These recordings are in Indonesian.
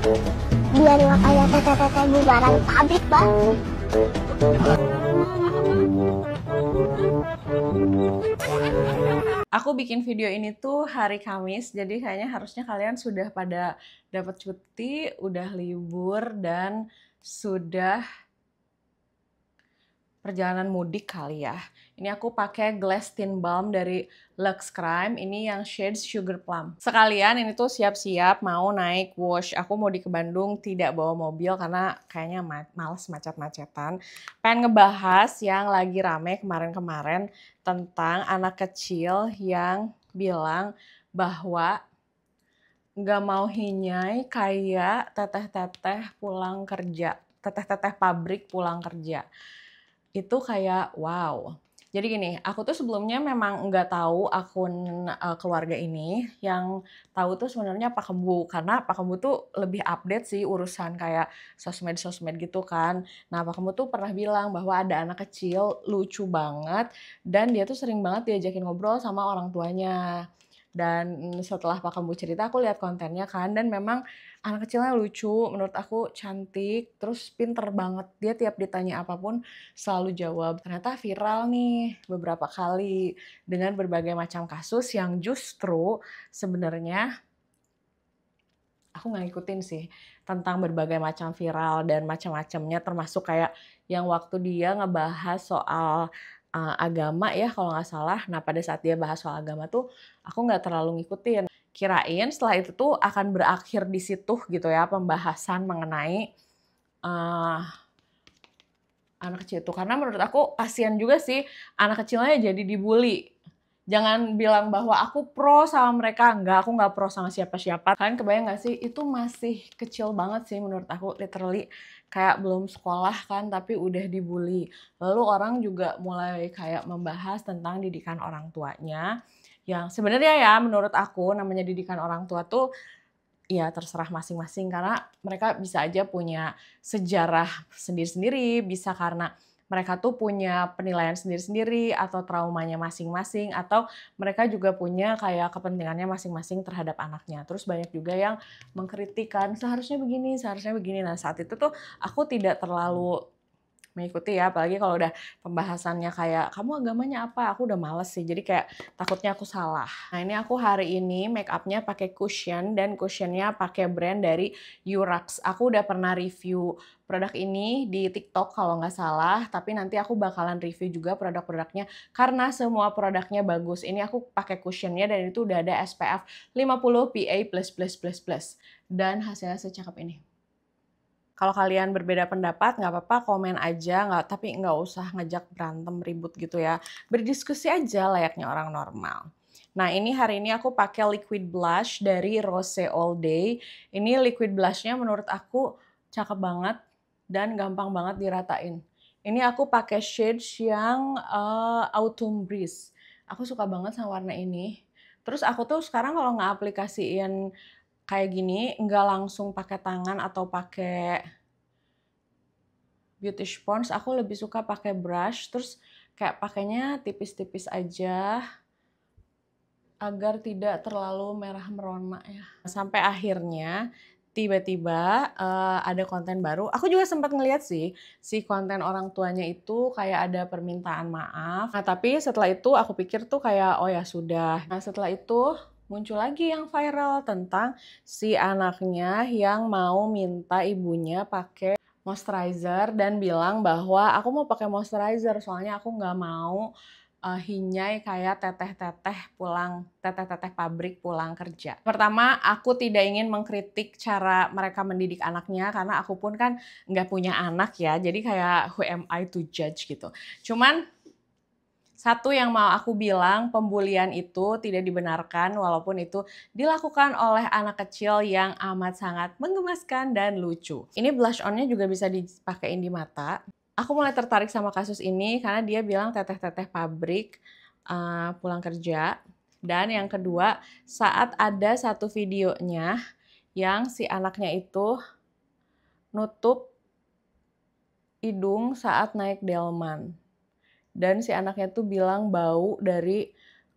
Biar nggak kayak teteh-teteh bubaran pabrik, Bang. Aku bikin video ini tuh hari Kamis, jadi kayaknya harusnya kalian sudah pada dapat cuti, udah libur, dan sudah perjalanan mudik kali ya. Ini aku pakai Glass Tint Balm dari Lux Crime, ini yang shade Sugar Plum. Sekalian ini tuh siap-siap mau naik wash. Aku mau ke Bandung, tidak bawa mobil karena kayaknya males macet-macetan. Pengen ngebahas yang lagi rame kemarin-kemarin tentang anak kecil yang bilang bahwa nggak mau hinyai kayak teteh-teteh pulang kerja. Teteh-teteh pabrik pulang kerja. Itu kayak wow. Jadi gini, aku tuh sebelumnya memang nggak tahu akun keluarga ini. Yang tahu tuh sebenarnya Pak Kembu, karena Pak Kembu tuh lebih update sih urusan kayak sosmed-sosmed gitu kan. Nah, Pak Kembu tuh pernah bilang bahwa ada anak kecil lucu banget dan dia tuh sering banget diajakin ngobrol sama orang tuanya. Dan setelah Pak Kembu cerita, aku lihat kontennya kan, dan memang anak kecilnya lucu, menurut aku cantik, terus pinter banget. Dia tiap ditanya apapun selalu jawab. Ternyata viral nih beberapa kali dengan berbagai macam kasus yang justru sebenarnya aku nggak ngikutin sih tentang berbagai macam viral dan macam-macamnya, termasuk kayak yang waktu dia ngebahas soal agama ya kalau nggak salah. Nah, pada saat dia bahas soal agama tuh aku nggak terlalu ngikutin. Kirain setelah itu tuh akan berakhir di situ gitu ya, pembahasan mengenai uh, anak kecil itu. Karena menurut aku kasihan juga sih anak kecilnya jadi dibully. Jangan bilang bahwa aku pro sama mereka. Enggak, aku nggak pro sama siapa-siapa. Kalian kebayang nggak sih? Itu masih kecil banget sih menurut aku. Literally kayak belum sekolah kan, tapi udah dibully. Lalu orang juga mulai kayak membahas tentang didikan orang tuanya. Yang sebenarnya ya menurut aku namanya didikan orang tua tuh ya terserah masing-masing, karena mereka bisa aja punya sejarah sendiri-sendiri, bisa karena mereka tuh punya penilaian sendiri-sendiri atau traumanya masing-masing, atau mereka juga punya kayak kepentingannya masing-masing terhadap anaknya. Terus banyak juga yang mengkritikan seharusnya begini, seharusnya begini. Nah, saat itu tuh aku tidak terlalu mengikuti ya, apalagi kalau udah pembahasannya kayak kamu agamanya apa, aku udah males sih, jadi kayak takutnya aku salah. Nah, ini aku hari ini make upnya pakai cushion, dan cushionnya pakai brand dari Urax. Aku udah pernah review produk ini di TikTok kalau nggak salah, tapi nanti aku bakalan review juga produk-produknya karena semua produknya bagus. Ini aku pakai cushionnya dan itu udah ada SPF 50 PA++++, dan hasilnya secakep ini. Kalau kalian berbeda pendapat, nggak apa-apa, komen aja, tapi nggak usah ngajak berantem, ribut gitu ya. Berdiskusi aja layaknya orang normal. Nah, ini hari ini aku pakai liquid blush dari Rose All Day. Ini liquid blushnya menurut aku cakep banget dan gampang banget diratain. Ini aku pakai shades yang Autumn Breeze. Aku suka banget sama warna ini. Terus aku tuh sekarang kalau nggak aplikasiin kayak gini, nggak langsung pakai tangan atau pakai beauty sponge, aku lebih suka pakai brush, terus kayak pakainya tipis-tipis aja agar tidak terlalu merah merona ya. Sampai akhirnya tiba-tiba ada konten baru. Aku juga sempat ngeliat sih si konten orang tuanya itu kayak ada permintaan maaf. Nah, tapi setelah itu aku pikir tuh kayak oh ya sudah. Nah, setelah itu muncul lagi yang viral tentang si anaknya yang mau minta ibunya pakai moisturizer dan bilang bahwa aku mau pakai moisturizer soalnya aku nggak mau hinyai kayak teteh-teteh pabrik pulang kerja. Pertama, aku tidak ingin mengkritik cara mereka mendidik anaknya karena aku pun kan nggak punya anak ya, jadi kayak who am I to judge gitu. Cuman satu yang mau aku bilang, pembulian itu tidak dibenarkan walaupun itu dilakukan oleh anak kecil yang amat sangat menggemaskan dan lucu. Ini blush on-nya juga bisa dipakein di mata. Aku mulai tertarik sama kasus ini karena dia bilang teteh-teteh pabrik pulang kerja. Dan yang kedua, saat ada satu videonya yang si anaknya itu nutup hidung saat naik delman. Dan si anaknya tuh bilang bau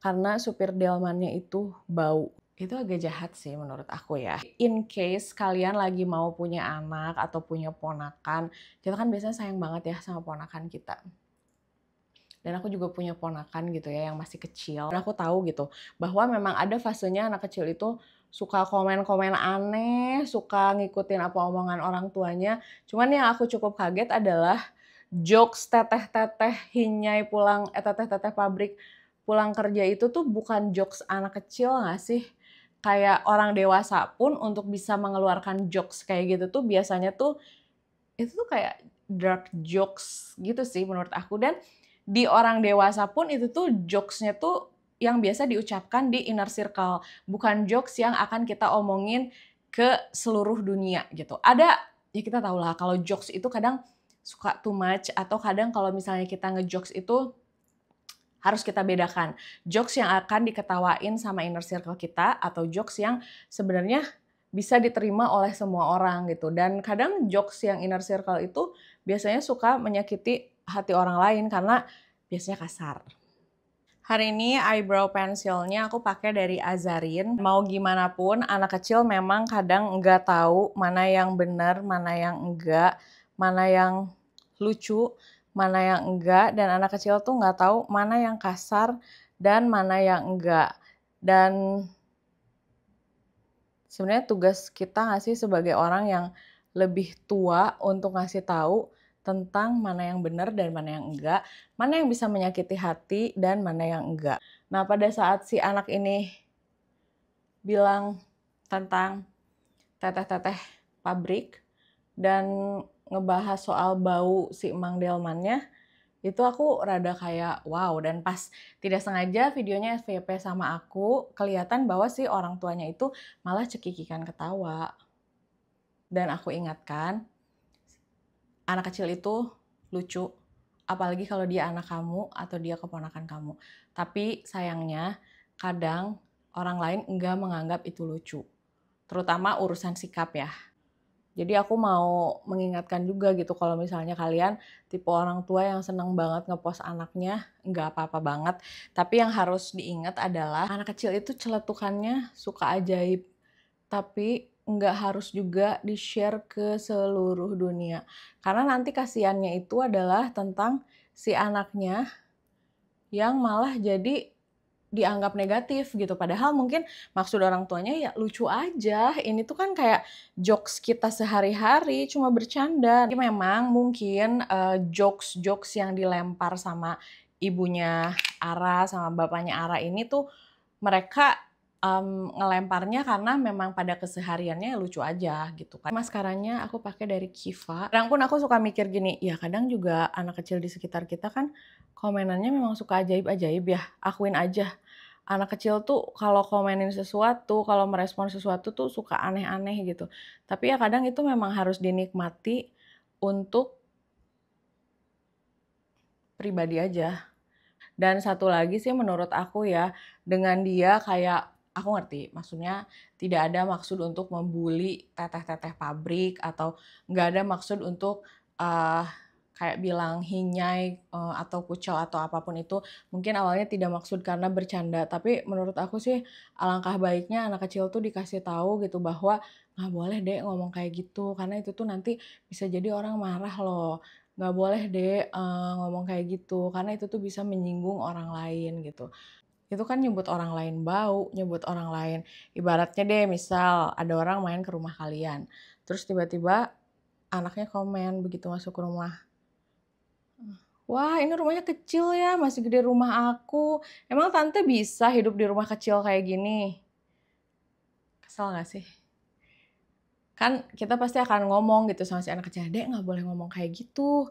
karena supir delmannya itu bau. Itu agak jahat sih menurut aku ya. In case kalian lagi mau punya anak atau punya ponakan, kita kan biasanya sayang banget ya sama ponakan kita. Dan aku juga punya ponakan gitu ya yang masih kecil. Dan aku tahu gitu bahwa memang ada fasenya anak kecil itu suka komen-komen aneh, suka ngikutin apa omongan orang tuanya. Cuman yang aku cukup kaget adalah jokes teteh-teteh hinyai pulang, teteh-teteh pabrik pulang kerja itu tuh bukan jokes anak kecil nggak sih? Kayak orang dewasa pun untuk bisa mengeluarkan jokes kayak gitu tuh biasanya tuh itu tuh kayak dark jokes gitu sih menurut aku. Dan di orang dewasa pun itu tuh jokesnya tuh yang biasa diucapkan di inner circle, bukan jokes yang akan kita omongin ke seluruh dunia gitu. Ada, ya kita tahu lah kalau jokes itu kadang suka too much, atau kadang kalau misalnya kita ngejokes itu harus kita bedakan jokes yang akan diketawain sama inner circle kita atau jokes yang sebenarnya bisa diterima oleh semua orang gitu. Dan kadang jokes yang inner circle itu biasanya suka menyakiti hati orang lain karena biasanya kasar. Hari ini eyebrow pensilnya aku pakai dari Azarin. Mau gimana pun, anak kecil memang kadang nggak tahu mana yang benar, mana yang enggak, mana yang lucu, mana yang enggak. Dan anak kecil tuh nggak tahu mana yang kasar dan mana yang enggak. Dan sebenarnya tugas kita nggak sih sebagai orang yang lebih tua untuk ngasih tahu tentang mana yang benar dan mana yang enggak, mana yang bisa menyakiti hati dan mana yang enggak. Nah, pada saat si anak ini bilang tentang teteh-teteh pabrik dan ngebahas soal bau si Emang Delmannya, itu aku rada kayak wow. Dan pas tidak sengaja videonya FYP sama aku, kelihatan bahwa si orang tuanya itu malah cekikikan ketawa. Dan aku ingatkan, anak kecil itu lucu, apalagi kalau dia anak kamu atau dia keponakan kamu. Tapi sayangnya kadang orang lain enggak menganggap itu lucu, terutama urusan sikap ya. Jadi aku mau mengingatkan juga gitu, kalau misalnya kalian tipe orang tua yang seneng banget ngepost anaknya, nggak apa-apa banget. Tapi yang harus diingat adalah anak kecil itu celetukannya suka ajaib. Tapi nggak harus juga di-share ke seluruh dunia. Karena nanti kasihannya itu adalah tentang si anaknya yang malah jadi dianggap negatif gitu. Padahal mungkin maksud orang tuanya ya lucu aja. Ini tuh kan kayak jokes kita sehari-hari, cuma bercanda. Jadi memang mungkin jokes-jokes yang dilempar sama ibunya Ara sama bapaknya Ara ini tuh mereka ngelemparnya karena memang pada kesehariannya lucu aja gitu kan. Maskaranya aku pakai dari Kiva. Kadang pun aku suka mikir gini, ya kadang juga anak kecil di sekitar kita kan komenannya memang suka ajaib-ajaib ya. Akuin aja. Anak kecil tuh kalau komenin sesuatu, kalau merespon sesuatu tuh suka aneh-aneh gitu. Tapi ya kadang itu memang harus dinikmati untuk pribadi aja. Dan satu lagi sih menurut aku ya, dengan dia kayak aku ngerti, maksudnya tidak ada maksud untuk membuli teteh-teteh pabrik atau nggak ada maksud untuk kayak bilang hinyai atau kucel atau apapun itu. Mungkin awalnya tidak maksud karena bercanda, tapi menurut aku sih alangkah baiknya anak kecil tuh dikasih tahu gitu bahwa nggak boleh deh ngomong kayak gitu, karena itu tuh nanti bisa jadi orang marah loh. Nggak boleh deh ngomong kayak gitu, karena itu tuh bisa menyinggung orang lain gitu. Itu kan nyebut orang lain bau, nyebut orang lain. Ibaratnya deh misal ada orang main ke rumah kalian, terus tiba-tiba anaknya komen begitu masuk ke rumah, "Wah, ini rumahnya kecil ya, masih gede rumah aku. Emang tante bisa hidup di rumah kecil kayak gini?" Kesel gak sih? Kan kita pasti akan ngomong gitu sama si anak kecil, "Dek, nggak boleh ngomong kayak gitu.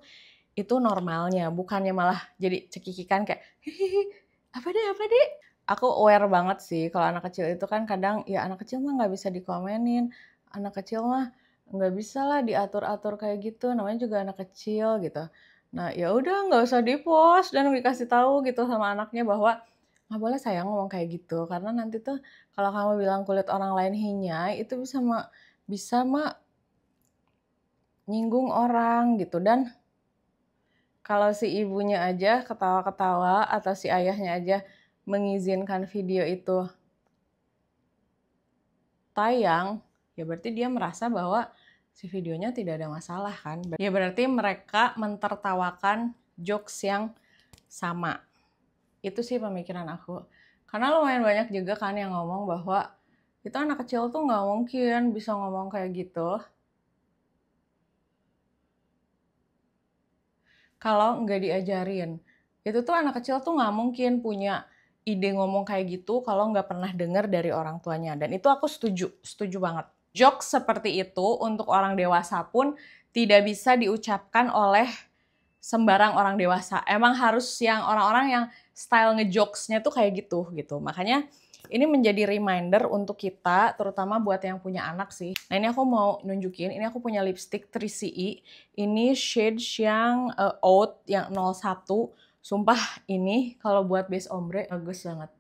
Itu normalnya." Bukannya malah jadi cekikikan kayak, "Hihihi, apa dek?" Aku aware banget sih kalau anak kecil itu kan kadang, ya anak kecil mah nggak bisa dikomenin. Anak kecil mah nggak bisa lah diatur-atur kayak gitu, namanya juga anak kecil gitu. Nah, ya udah nggak usah di-post dan dikasih tahu gitu sama anaknya bahwa, "Nggak boleh sayang ngomong kayak gitu, karena nanti tuh kalau kamu bilang kulit orang lain hinyai, itu bisa nyinggung orang," gitu. Dan kalau si ibunya aja ketawa-ketawa atau si ayahnya aja mengizinkan video itu tayang, ya berarti dia merasa bahwa si videonya tidak ada masalah kan. Ya berarti mereka mentertawakan jokes yang sama. Itu sih pemikiran aku. Karena lumayan banyak juga kan yang ngomong bahwa itu anak kecil tuh nggak mungkin bisa ngomong kayak gitu kalau nggak diajarin. Itu tuh anak kecil tuh nggak mungkin punya ide ngomong kayak gitu kalau nggak pernah dengar dari orang tuanya. Dan itu aku setuju banget. Jokes seperti itu untuk orang dewasa pun tidak bisa diucapkan oleh sembarang orang dewasa. Emang harus yang orang-orang yang style ngejokesnya tuh kayak gitu. Makanya ini menjadi reminder untuk kita, terutama buat yang punya anak sih. Nah ini aku mau nunjukin, ini aku punya lipstick 3CE. Ini shades yang Oud yang 01. Sumpah ini kalau buat base ombre bagus banget.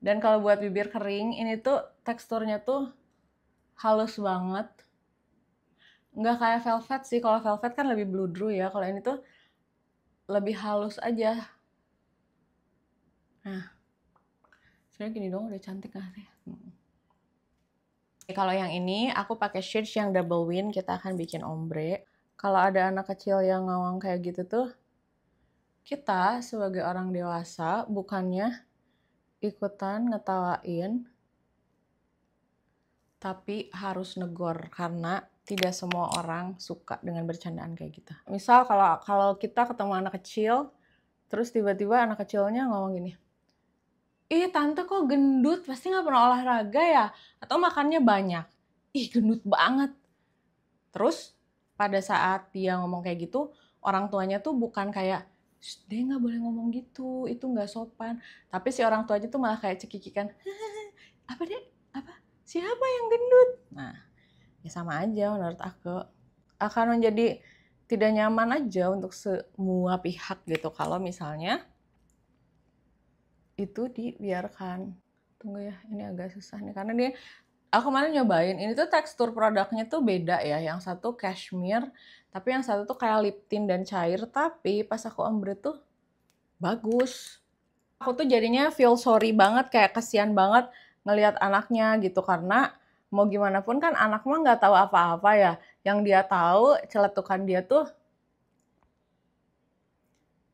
Dan kalau buat bibir kering, ini tuh teksturnya tuh halus banget. Nggak kayak velvet sih, kalau velvet kan lebih bludru ya. Kalau ini tuh lebih halus aja. Nah, sebenarnya gini dong udah cantik gak sih? Kalau yang ini aku pakai shades yang double win, kita akan bikin ombre. Kalau ada anak kecil yang ngawang kayak gitu tuh, kita sebagai orang dewasa bukannya ikutan ngetawain, tapi harus negor karena tidak semua orang suka dengan bercandaan kayak gitu. Misal kalau kita ketemu anak kecil, terus tiba-tiba anak kecilnya ngomong gini, ih tante kok gendut, pasti nggak pernah olahraga ya? Atau makannya banyak? Ih gendut banget. Terus pada saat dia ngomong kayak gitu, orang tuanya tuh bukan kayak, dia nggak boleh ngomong gitu, itu nggak sopan. Tapi si orang tuanya tuh malah kayak cekikikan, apa deh? Apa? Siapa yang gendut? Nah, ya sama aja menurut aku. Akan menjadi tidak nyaman aja untuk semua pihak gitu kalau misalnya itu dibiarkan. Tunggu ya, ini agak susah nih karena dia aku kemarin nyobain, ini tuh tekstur produknya tuh beda ya. Yang satu cashmere, tapi yang satu tuh kayak lip tint dan cair, tapi pas aku ombre tuh bagus. Aku tuh jadinya feel sorry banget, kayak kasihan banget ngelihat anaknya gitu karena mau gimana pun kan anak mah nggak tahu apa-apa ya. Yang dia tahu celetukan dia tuh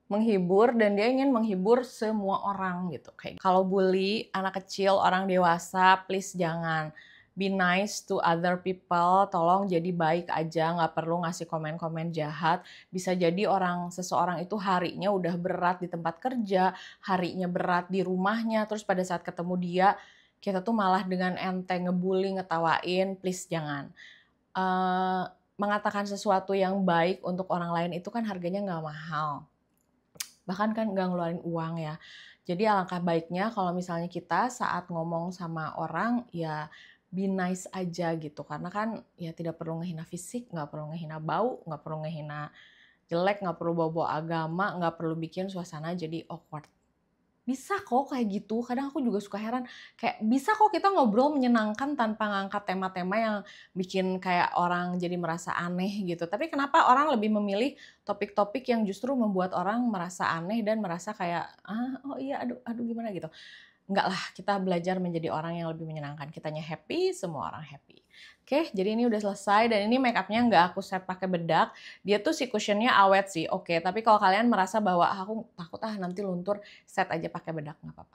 menghibur dan dia ingin menghibur semua orang gitu. Kayak kalau bully anak kecil, orang dewasa, please jangan. Be nice to other people, tolong jadi baik aja, nggak perlu ngasih komen-komen jahat. Bisa jadi seseorang itu harinya udah berat di tempat kerja, harinya berat di rumahnya, terus pada saat ketemu dia, kita tuh malah dengan enteng ngebully, ngetawain, please jangan. Mengatakan sesuatu yang baik untuk orang lain itu kan harganya nggak mahal. Bahkan kan nggak ngeluarin uang ya. Jadi alangkah baiknya kalau misalnya kita saat ngomong sama orang ya be nice aja gitu. Karena kan ya tidak perlu ngehina fisik, nggak perlu ngehina bau, nggak perlu ngehina jelek, nggak perlu bawa-bawa agama, nggak perlu bikin suasana jadi awkward. Bisa kok kayak gitu, kadang aku juga suka heran, kayak bisa kok kita ngobrol menyenangkan tanpa ngangkat tema-tema yang bikin kayak orang jadi merasa aneh gitu. Tapi kenapa orang lebih memilih topik-topik yang justru membuat orang merasa aneh dan merasa kayak, oh iya aduh gimana gitu. Enggak lah, kita belajar menjadi orang yang lebih menyenangkan. Kitanya happy, semua orang happy. Oke, jadi ini udah selesai dan ini make upnya nggak aku set pakai bedak. Dia tuh si cushionnya awet sih, oke. Tapi kalau kalian merasa bahwa aku takut nanti luntur, set aja pakai bedak nggak apa-apa.